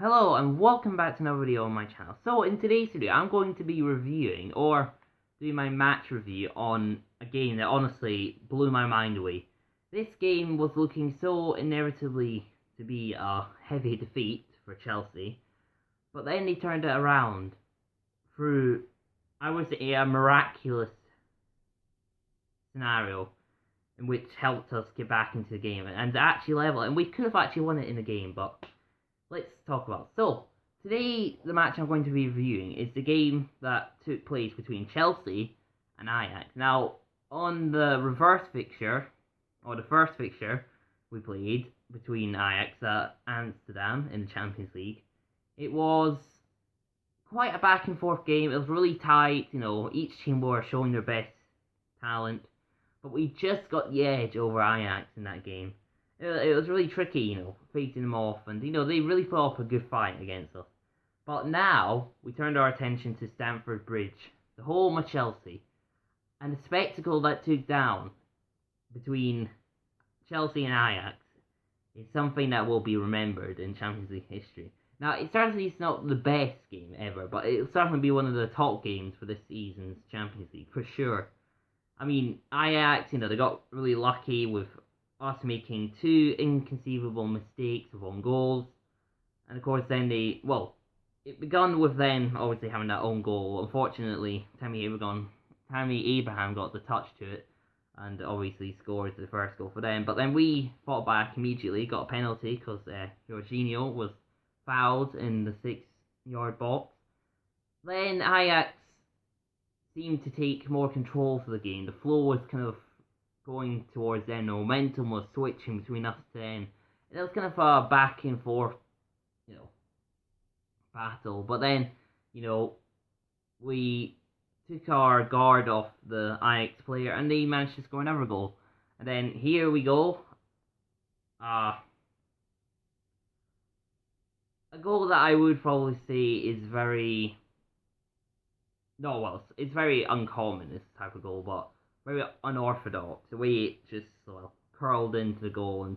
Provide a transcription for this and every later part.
Hello and welcome back to another video on my channel. So in today's video I'm going to be reviewing or doing my match review on a game that honestly blew my mind away. This game was looking so inevitably to be a heavy defeat for Chelsea, but then they turned it around through, I would say, a miraculous scenario in which helped us get back into the game and actually level it. And we could have actually won it in the game, but let's talk about it. So, today the match I'm going to be reviewing is the game that took place between Chelsea and Ajax. Now, on the reverse fixture, or the first fixture we played between Ajax at Amsterdam in the Champions League, it was quite a back and forth game. It was really tight, each team were showing their best talent, but we just got the edge over Ajax in that game. It was really tricky, facing them off, and, they really put up a good fight against us. But now, we turned our attention to Stamford Bridge, the home of Chelsea, and the spectacle that took down between Chelsea and Ajax is something that will be remembered in Champions League history. Now, it certainly is not the best game ever, but it'll certainly be one of the top games for this season's Champions League, for sure. I mean, Ajax, they got really lucky with us making two inconceivable mistakes of own goals. And of course then it began with them obviously having that own goal. Unfortunately, Tammy Abraham got the touch to it and obviously scored the first goal for them. But then we fought back immediately, got a penalty because Jorginho was fouled in the 6-yard box. Then Ajax seemed to take more control for the game. The flow was kind of going towards them. The momentum was switching between us to them. It was kind of a back and forth, battle. But then, we took our guard off the Ajax player and they managed to score another goal. And then here we go. A goal that I would probably say is very... No, well, it's very uncommon, this type of goal, but very unorthodox. The way it just curled into the goal, and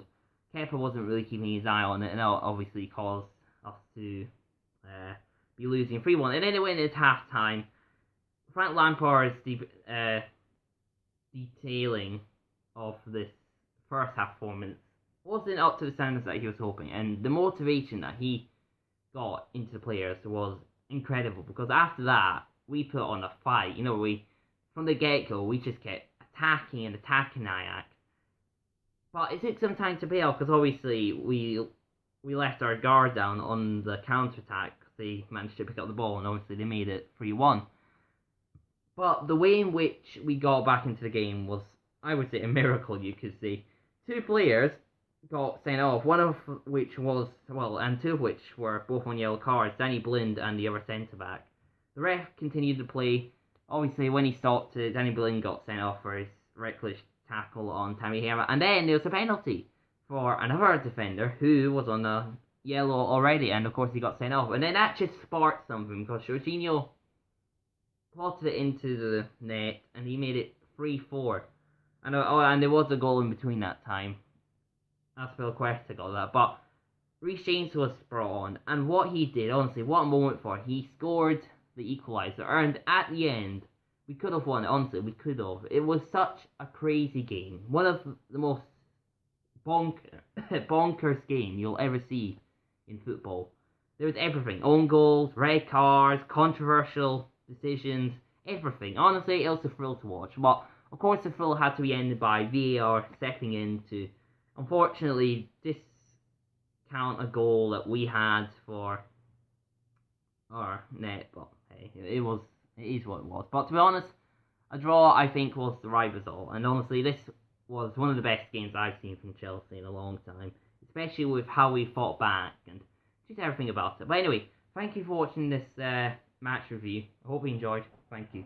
Kepa wasn't really keeping his eye on it, and that obviously caused us to be losing 3-1. And then it went into half-time. Frank Lampard's detailing of this first half performance wasn't up to the standards that he was hoping, and the motivation that he got into the players was incredible, because after that, we put on a fight. From the get-go, we just kept attacking Ajax. But it took some time to pay off, because obviously we left our guard down on the counter-attack. They managed to pick up the ball, and obviously they made it 3-1. But the way in which we got back into the game was, I would say, a miracle, you could say. Two players got sent off, one of which was, and two of which were both on yellow cards, Danny Blind and the other centre-back. The ref continued to play. Obviously, when he stopped, Danny Blind got sent off for his reckless tackle on Tammy Abraham. And then there was a penalty for another defender who was on a yellow already. And of course, he got sent off. And then that just sparked something, because Jorginho plotted it into the net and he made it 3-4. And there was a goal in between that time. Aspilicueta got that. But Reece James was brought on. And what he did, honestly, what a moment for. He scored the equaliser, and at the end, we could have won it. Honestly, we could have. It was such a crazy game. One of the most bonkers game you'll ever see in football. There was everything. Own goals, red cards, controversial decisions, everything. Honestly, it was a thrill to watch. But, of course, the thrill had to be ended by VAR stepping in to, unfortunately, discount a goal that we had for our net. But hey, it is what it was. But to be honest, a draw, I think, was the right result. And honestly, this was one of the best games I've seen from Chelsea in a long time, especially with how we fought back and just everything about it. But anyway, thank you for watching this match review. I hope you enjoyed. Thank you.